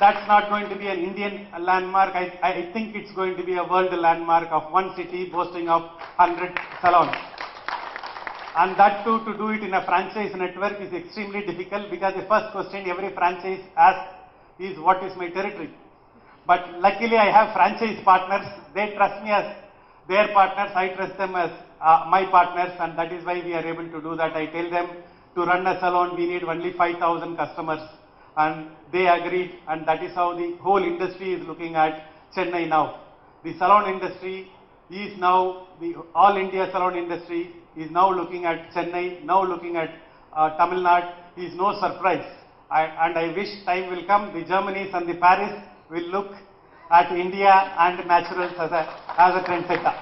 that's not going to be an Indian landmark. I think it's going to be a world landmark of one city boasting of 100 salons. And that too, to do it in a franchise network is extremely difficult, because the first question every franchise asks is, what is my territory? But luckily I have franchise partners. They trust me as their partners. I trust them as my partners, and that is why we are able to do that. I tell them, to run a salon we need only 5,000 customers, and they agreed, and that is how the whole industry is looking at Chennai now. The salon industry is now, the all India salon industry is now looking at Chennai, now looking at Tamil Nadu. Is no surprise. And I wish time will come, the Germanys and the Paris will look at India and naturals as a trendsetter.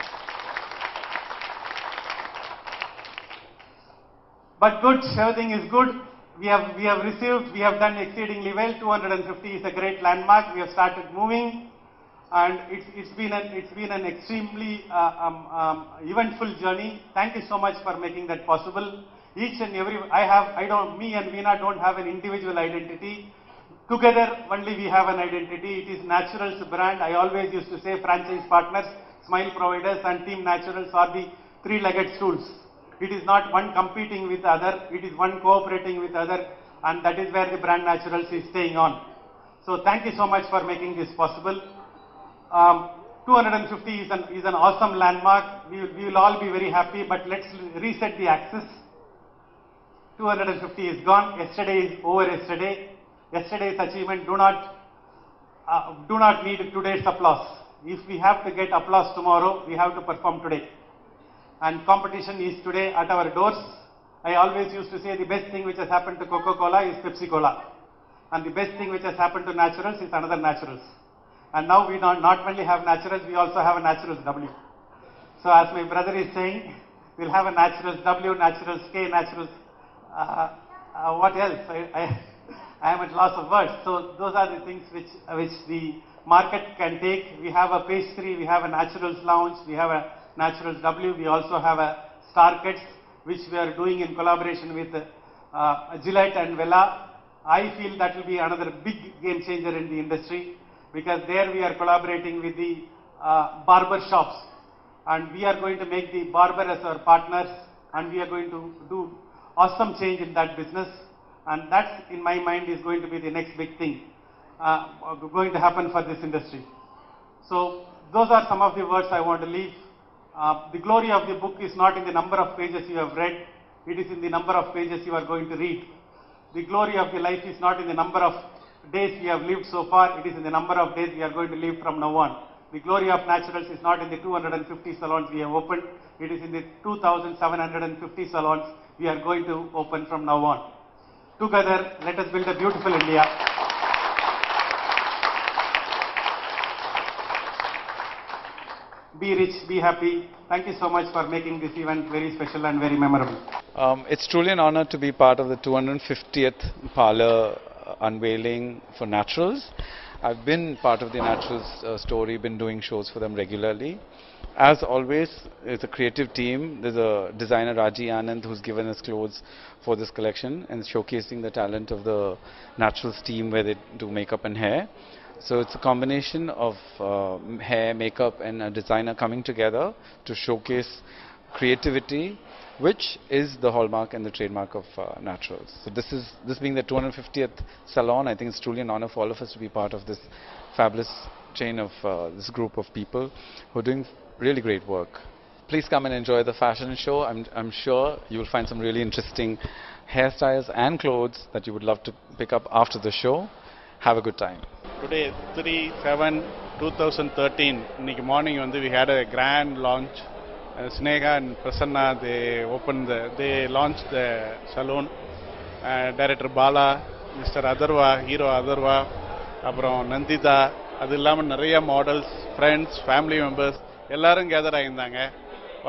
But good, everything is good. We have done exceedingly well. 250 is a great landmark. We have started moving, and it's been an extremely eventful journey. Thank you so much for making that possible. Each and every, me and Veena don't have an individual identity. Together only we have an identity. It is Naturals brand. I always used to say franchise partners, Smile Providers and Team Naturals are the three-legged stools. It is not one competing with the other, it is one cooperating with the other, and that is where the brand Naturals is staying on. So thank you so much for making this possible. 250 is an awesome landmark. We will all be very happy, but let's reset the axis. 250 is gone. Yesterday is over yesterday. Yesterday's achievement do not need today's applause. If we have to get applause tomorrow, we have to perform today. And competition is today at our doors. I always used to say the best thing which has happened to Coca-Cola is Pepsi-Cola. And the best thing which has happened to Naturals is another Naturals. And now we not only have Naturals, we also have a Naturals W. So as my brother is saying, we'll have a Naturals W, Naturals K, Naturals, what else? I am at loss of words. So those are the things which the market can take. We have a pastry, we have a Naturals Lounge, we have a Naturals W. We also have a Star Cuts, which we are doing in collaboration with Gillette and Vela. I feel that will be another big game changer in the industry, because there we are collaborating with the barber shops, and we are going to make the barber as our partners, and we are going to do awesome change in that business, and that in my mind is going to be the next big thing going to happen for this industry. So those are some of the words I want to leave. The glory of the book is not in the number of pages you have read, it is in the number of pages you are going to read. The glory of the life is not in the number of days we have lived so far, it is in the number of days we are going to live from now on. The glory of Naturals is not in the 250 salons we have opened, it is in the 2,750 salons we are going to open from now on. Together, let us build a beautiful India. Be rich, be happy. Thank you so much for making this event very special and very memorable. It's truly an honor to be part of the 250th parlor unveiling for Naturals. I've been part of the Naturals story, been doing shows for them regularly. As always, it's a creative team. There's a designer, Raji Anand, who's given us clothes for this collection and showcasing the talent of the Naturals team where they do makeup and hair. So it's a combination of hair, makeup and a designer coming together to showcase creativity, which is the hallmark and the trademark of Naturals. So this being the 250th salon, I think it's truly an honor for all of us to be part of this fabulous chain of this group of people who are doing really great work. Please come and enjoy the fashion show. I'm sure you will find some really interesting hairstyles and clothes that you would love to pick up after the show. Have a good time. Today, 3/7/2013, இன்னைக்கு morning we had a grand launch. Sneha and Prasanna, they launched the salon. Director Bala, Mr. Adarva, Hero Adarva, அப்புறம் நந்திதா, அது இல்லாம நிறைய models, friends, family members எல்லாரும் gather ஆயிருந்தாங்க.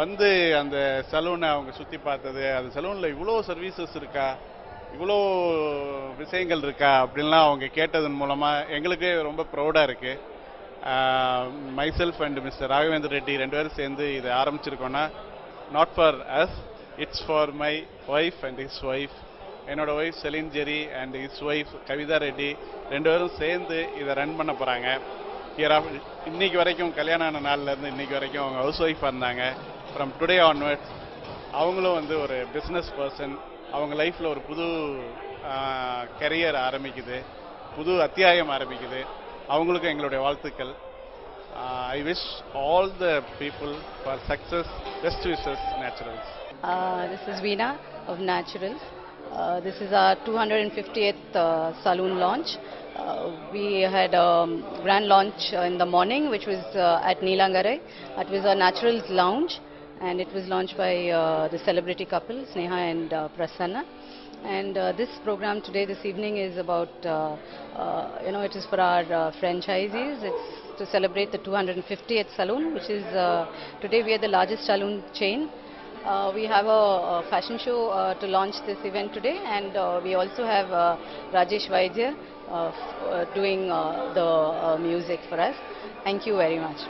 வந்து அந்த சலூனை அவங்க சுற்றி பார்த்தது, அந்த சலூனில் இவ்வளோ சர்வீசஸ் இருக்கா, இவ்வளோ விஷயங்கள் இருக்கா அப்படின்லாம் அவங்க கேட்டதன் மூலமாக எங்களுக்கே ரொம்ப ப்ரௌடாக இருக்குது. Myself and mister Raghavendra Reddy ரெண்டு பேரும் சேர்ந்து இதை ஆரம்பிச்சிருக்கோன்னா, not for us, it's for my wife and his wife. என்னோட wife Celine Jerry and his wife Kavitha Reddy ரெண்டு பேரும் சேர்ந்து இதை ரன் பண்ண போகிறாங்க. இன்னைக்கு வரைக்கும் கல்யாணம் ஆன நாள்லேருந்து இன்னைக்கு வரைக்கும் அவங்க ஹவுஸ் ஒய்ஃபாக இருந்தாங்க. ஃப்ரம் டுடே ஆன்வர்ட்ஸ் அவங்களும் வந்து ஒரு பிஸ்னஸ் பர்சன். அவங்க லைஃப்பில் ஒரு புது கரியர் ஆரம்பிக்குது, புது அத்தியாயம் ஆரம்பிக்குது. அவங்களுக்கும் எங்களுடைய வாழ்த்துக்கள். I wish all the people for success. Best wishes, Naturals. This is Veena of Naturals. This is our 250th saloon launch. We had a grand launch in the morning, which was at Neelangarai. It was a Naturals lounge, and it was launched by the celebrity couple Sneha and Prasanna. And this program today, this evening, is about, it is for our franchisees. It's to celebrate the 250th saloon, which is, today we are the largest saloon chain. We have a fashion show to launch this event today, and we also have Rajesh Vaidya doing the music for us. Thank you very much.